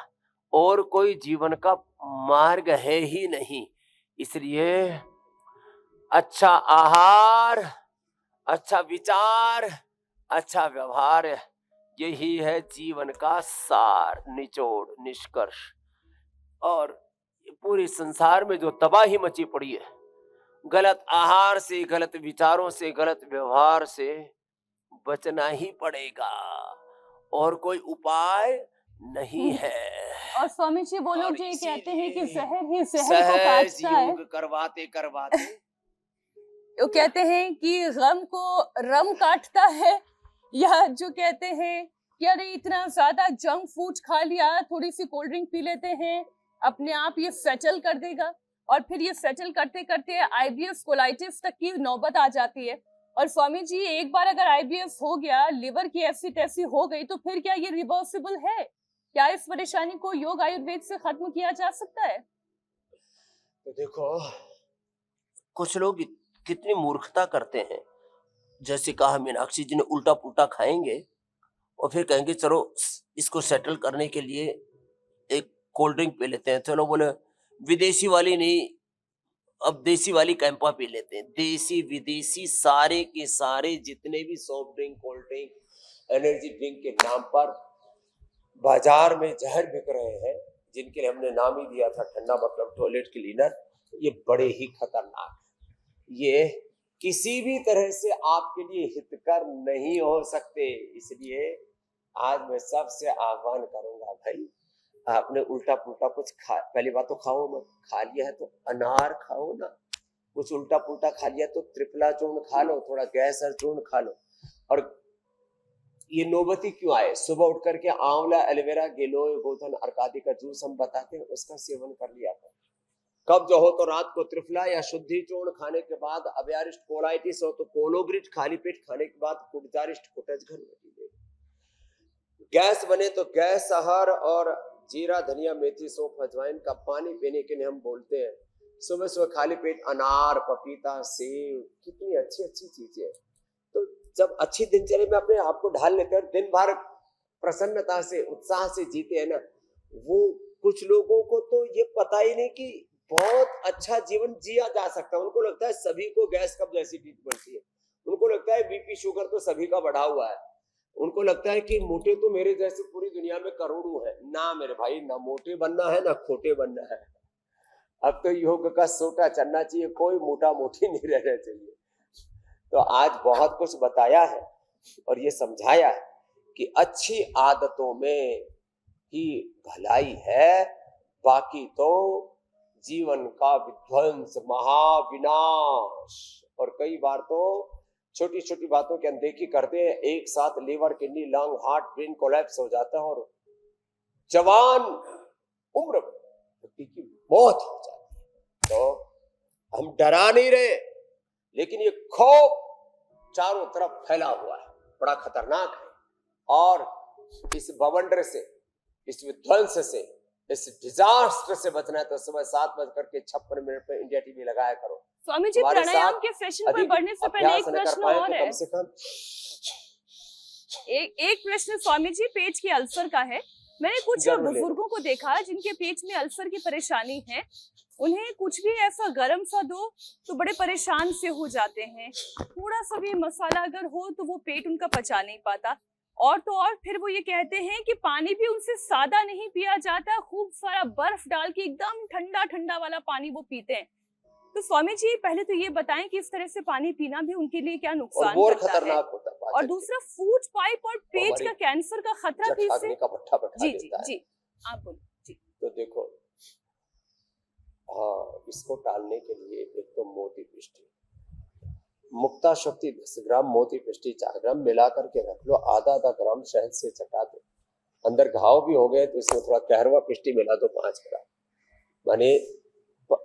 और कोई जीवन का मार्ग है ही नहीं। इसलिए अच्छा आहार, अच्छा विचार, अच्छा व्यवहार, यही है जीवन का सार, निचोड़, निष्कर्ष। और पूरे संसार में जो तबाही मची पड़ी है, गलत आहार से, गलत विचारों से, गलत व्यवहार से बचना ही पड़ेगा, और कोई उपाय नहीं है। और स्वामी जी वो लोग और जो ये कहते हैं कि इसीलिए जहर ही जहर को सहज काटता है, योग करवाते करवाते वो कहते हैं कि गम को रम काटता है, या जो कहते हैं कि अरे इतना ज्यादा जंक फूड खा लिया, थोड़ी सी कोल्ड ड्रिंक पी लेते हैं, अपने आप ये सेटल कर देगा, और फिर ये सेटल करते करते आईबीएस कोलाइटिस तक की नौबत आ जाती है। और स्वामी जी एक बार अगर आईबीएस हो गया, लिवर की ऐसी तैसी हो गई, तो फिर क्या ये रिवर्सिबल है? क्या इस परेशानी को योग आयुर्वेद से खत्म किया जा सकता है? तो देखो, कुछ लोग कितनी मूर्खता करते हैं। जैसे कहा मीनाक्षी जी ने, उल्टा पुल्टा खाएंगे और फिर कहेंगे चलो इसको सेटल करने के लिए एक कोल्ड ड्रिंक पी लेते हैं। चलो बोले विदेशी वाली नहीं, अब देसी वाली कैंपा पी लेते हैं। देसी विदेशी सारे के सारे जितने भी soft drink, cold drink, energy drink के नाम पर बाजार में जहर बिक रहे हैं, जिनके लिए हमने नाम ही दिया था ठंडा मतलब टॉयलेट क्लीनर, ये बड़े ही खतरनाक है। ये किसी भी तरह से आपके लिए हितकर नहीं हो सकते। इसलिए आज मैं सबसे आह्वान करूंगा, भाई आपने उल्टा पुल्टा कुछ खा, पहली बात तो खाओ मत, खा लिया है तो अनार खाओ ना, कुछ उल्टा पुल्टा खा लिया तो त्रिफला चूर्ण खा लो, थोड़ा गैसर चूर्ण खा लो। और ये नौबती क्यों आए? सुबह उठ करके आंवला, एलोवेरा, गिलोय, गोधन, अर्कादी का जूस हम बताते हैं, उसका सेवन कर लिया करो। कब्ज हो तो रात को त्रिफला या शुद्धि चूर्ण खाने के बाद, अव्यारिष्ट कोलाइटिस हो तो कोलोग्रिट खाली पेट खाने के बाद, कुटजारिष्ट कुटजघन, गैस बने तो गैस सहर और जीरा, धनिया, मेथी, सौंफ, अजवाइन का पानी पीने के लिए हम बोलते हैं। सुबह सुबह खाली पेट अनार, पपीता, सेब, कितनी अच्छी अच्छी चीजें। तो जब अच्छी दिनचर्या में अपने आप को ढाल लेते हैं, दिन भर प्रसन्नता से, उत्साह से जीते हैं ना, वो कुछ लोगों को तो ये पता ही नहीं कि बहुत अच्छा जीवन जिया जा सकता है। उनको लगता है सभी को गैस कब्ज एसिडिटी बढ़ती है, उनको लगता है बीपी शुगर तो सभी का बढ़ा हुआ है, उनको लगता है कि मोटे तो मेरे जैसे पूरी दुनिया में करोड़ों हैं। ना मेरे भाई, ना मोटे बनना है ना खोटे बनना है। अब तो योग का सोटा चलना चाहिए, कोई मोटा मोटी नहीं रहना चाहिए। तो आज बहुत कुछ बताया है और ये समझाया है कि अच्छी आदतों में ही भलाई है, बाकी तो जीवन का विध्वंस, महाविनाश। और कई बार तो छोटी छोटी बातों की अनदेखी करते हैं, एक साथ liver, kidney, lung, heart, brain collapse हो जाता है और जवान उम्र व्यक्ति की मौत हो जाती है। तो हम डरा नहीं रहे, लेकिन ये खौफ चारों तरफ फैला हुआ है, बड़ा खतरनाक है। और इस बवंडर से, इस विध्वंस से, इस डिजास्टर से बचना है तो सुबह 7:56 पे इंडिया टीवी लगाया करो। स्वामी जी प्राणायाम के सेशन पर बढ़ने से पहले एक प्रश्न और है। कम से कम एक प्रश्न स्वामी जी पेट के अल्सर का है। मैंने कुछ बुजुर्गों को देखा जिनके पेट में अल्सर की परेशानी है, उन्हें कुछ भी ऐसा गर्म सा दो तो बड़े परेशान से हो जाते हैं। थोड़ा सा भी मसाला अगर हो तो वो पेट उनका पचा नहीं पाता। और तो और फिर वो ये कहते हैं कि पानी भी उनसे सादा नहीं पिया जाता, खूब सारा बर्फ डाल के एकदम ठंडा ठंडा वाला पानी वो पीते हैं। तो स्वामी जी पहले तो ये बताएं कि इस तरह से पानी पीना भी उनके लिए क्या नुकसान करता है? और दूसरा, फूड पाइप और पेट का कैंसर का खतरा भी इससे। जी जी जी, आप बोलो जी। तो देखो, हाँ, इसको टालने के लिए एक तो मोती पिष्टी, मुक्ता शक्ति 10 ग्राम, मोती पिष्टी 4 ग्राम मिला करके रख लो, आधा ग्राम शहद से चटा दो। अंदर घाव भी हो गए तो इसमें थोड़ा कहरवा पिष्टी मिला दो 5 ग्राम, माने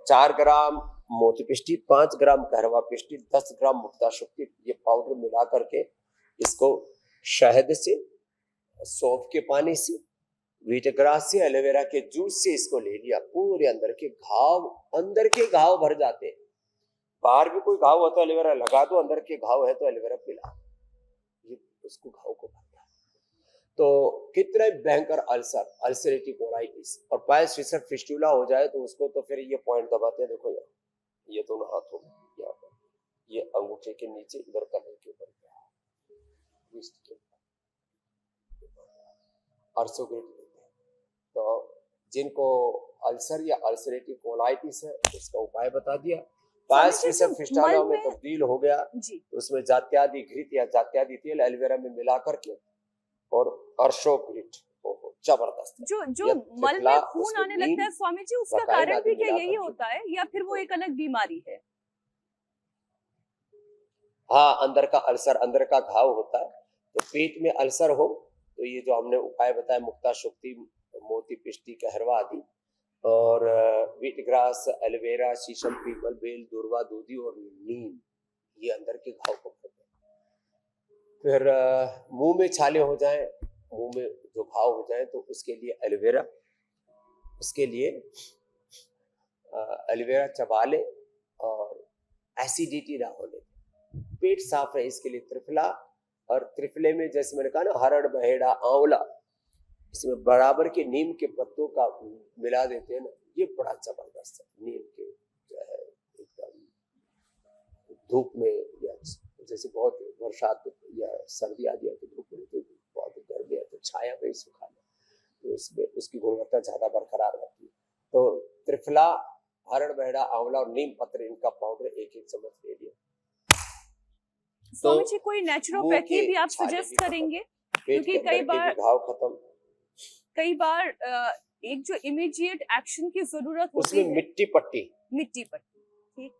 4 ग्राम मोती पिष्टी, 5 ग्राम कहरवा पिष्टी, 10 ग्राम मुक्ता शक्ति, ये पाउडर मिला करके इसको शहद से, सौंफ के पानी से, वीटग्रास से, एलोवेरा के जूस से इसको ले लिया, पूरे अंदर के घाव भर जाते हैं। बाहर भी कोई घाव हो तो एलोवेरा लगा दो, अंदर के घाव है तो एलोवेरा पिला, ये उसको घाव को भरता है। तो कितना भयंकर अल्सर, अल्सरेटिव कोलाइटिस और पाइल्स, फिस्टुला हो जाए तो उसको तो फिर ये पॉइंट दबाते हैं, देखो यहाँ, ये दोनों हाथों में यहाँ पर ये अंगूठे के नीचे इधर कमर के ऊपर wrist के ऊपर अर्सोग्रेट देते हैं। तो जिनको अल्सर या अल्सरेटिव कोलाइटिस है उसका उपाय बता दिया। पास जी, में से जो फिस्टाला मल में में- तब्दील हो गया जी तो उसमें जात्यादि घृत या जात्यादि तेल एलोवेरा में मिला करके और अर्शोग्रिट, ओहो जबरदस्त है। जो जो या मल त्रिफला, में खून उसमें आने लगता है नीम, स्वामी जी, उसका वकाइन कारण आदि भी क्या मिला यही करके। होता है या फिर वो एक अलग बीमारी है? हाँ, अंदर का अल्सर, अंदर का घाव होता है। तो पेट में अल्सर हो तो ये जो हमने उपाय बताया, मुक्ता शुक्ति, मोती पिष्टी कहरवा आदि, और व्हीट ग्रास, एलोवेरा, शीशम, पीपल, बेल, दूर्वा, दूधी और नीम, ये अंदर के घाव को करते हैं। फिर मुंह में छाले हो जाएं, मुंह में जो घाव हो जाए तो उसके लिए एलोवेरा, उसके लिए एलोवेरा चबा ले और एसिडिटी ना होने दे। पेट साफ रहे इसके लिए त्रिफला, और त्रिफले में जैसे मैंने कहा ना, हरड़, बहेड़ा, आंवला, इसमें बराबर के नीम के पत्तों का मिला देते हैं ना, ये बड़ा जबरदस्त है। नीम के जो है एकदम धूप में, या जैसे बहुत बरसात या सर्दी आदि है तो धूप में, तो बहुत गर्मी है तो छाया में ही सुखा ले, तो उसमें उसकी गुणवत्ता ज्यादा बरकरार रहती है। तो त्रिफला, हरड़, बहेड़ा, आंवला और नीम पत्र, इनका पाउडर एक एक चम्मच ले लिया। स्वामी जी कोई नेचुरोपैथी मुंह के भी आप छाले भी सजेस्ट खत्म, करेंगे? पेट क्योंकि के कई अंदर के बार- भी घाव खत्म। कई बार एक जो इमीडिएट एक्शन की जरूरत होती उसमें है, मिट्टी पट्टी, मिट्टी पर। ठीक,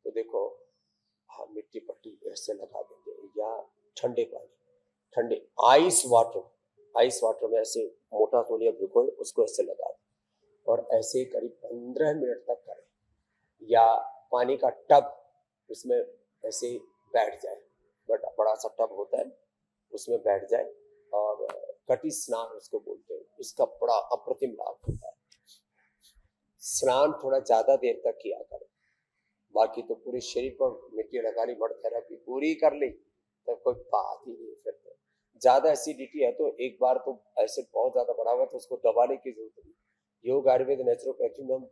तो देखो, हाँ मिट्टी पट्टी ऐसे लगा देते हैं, या ठंडे पानी, ठंडे आइस वाटर में ऐसे मोटा तौलिया भिगोए, उसको ऐसे लगा दें और ऐसे करीब 15 मिनट तक करें। या पानी का टब, उसमें ऐसे बैठ जाए, बड़ा सा टब होता है, उसमें बैठ जाए और कटी स्नान उसको बोलते हैं, इसका बड़ा अप्रतिम लाभ होता है। स्नान थोड़ा ज्यादा देर तक किया करें, बाकी तो पूरे शरीर पर मिट्टी लगा ली, मड थेरेपी पूरी कर ली तो कोई बात ही नहीं। फिर तो ज्यादा एसिडिटी है तो एक बार तो एसिड बहुत ज्यादा बढ़ा हुआ है तो उसको दबाने की जरूरत नहीं। योग, आयुर्वेद, नेचुरोपैथी में हम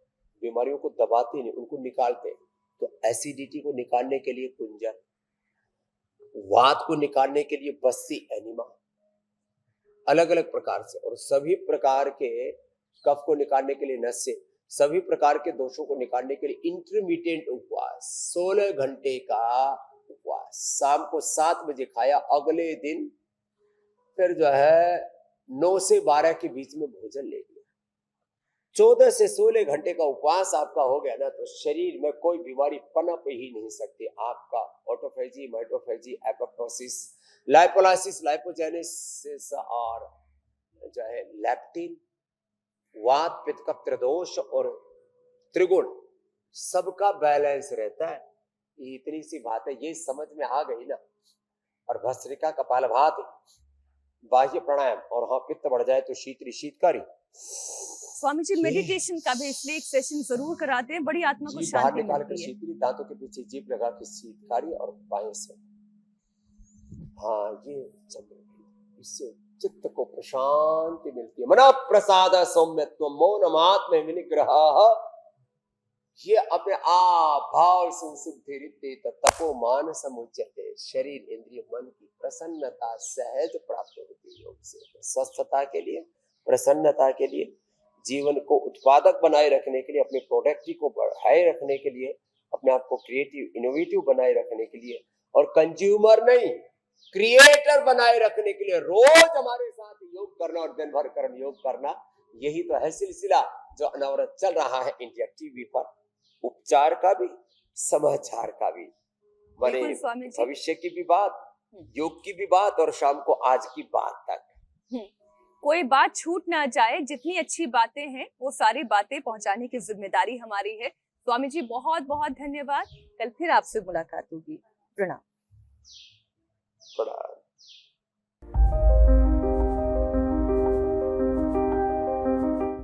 बीमारियों को दबाते नहीं, उनको निकालते हैं। तो एसिडिटी को निकालने के लिए कुंजर, वात को निकालने के लिए बस्सी, एनिमा, अलग अलग प्रकार से, और सभी प्रकार के कफ को निकालने के लिए नस्य, सभी प्रकार के दोषों को निकालने के लिए इंटरमीडिएट उपवास, 16 घंटे का उपवास, शाम को 7 बजे खाया, अगले दिन फिर जो है 9 से 12 के बीच में भोजन ले लिया। 14 से 16 घंटे का उपवास आपका हो गया ना, तो शरीर में कोई बीमारी पनप ही नहीं सकती। आपका ऑटोफेजी, माइटोफेजी, एपोप्टोसिस, लाइपोलाइसिस, लाइपोजेनेसिस और जो है लैप्टिन, वात, पित्त, कफ, त्रिदोष और त्रिगुण, सबका बैलेंस रहता है। ये इतनी सी बात है, ये समझ में आ गई ना। और भस्त्रिका, कपालभाति, बाह्य प्राणायाम, और हाँ पित्त बढ़ जाए तो शीतली, शीतकारी। स्वामी जी मेडिटेशन का भी इसलिए एक सेशन जरूर कराते हैं, बड़ी आत्मा को जीभ बाहर शांति निकाल कर मिलती है। शीतली, दांतों के पीछे जीभ लगा के शीतकारी और बाएं से, हाँ ये चंद्र, इससे चित्त को प्रशांति मिलती है। मना प्रसाद सौम्यत्व मौनमात्म विनिग्रह, ये अपने आप भाव संशुद्धि तपो मान समुच्यते, शरीर, इंद्रिय, मन की प्रसन्नता सहज प्राप्त होती है योग से। स्वस्थता के लिए, प्रसन्नता के लिए, जीवन को उत्पादक बनाए रखने के लिए, अपने प्रोडक्टिविटी को बढ़ाए रखने के लिए, अपने आप को क्रिएटिव, इनोवेटिव बनाए रखने के लिए, और कंज्यूमर नहीं क्रिएटर बनाए रखने के लिए रोज हमारे साथ योग करना और दिन भर कर्म योग करना, यही तो है सिलसिला जो अनवरत चल रहा है इंडिया टीवी पर। उपचार का भी, समाचार का भी, माने बिल्कुल स्वामी जी। भविष्य की भी बात, योग की भी बात, और शाम को आज की बात तक। कोई बात छूट ना जाए, जितनी अच्छी बातें हैं वो सारी बातें पहुंचाने की जिम्मेदारी हमारी है। स्वामी जी बहुत बहुत धन्यवाद, कल फिर आपसे मुलाकात होगी। प्रणाम।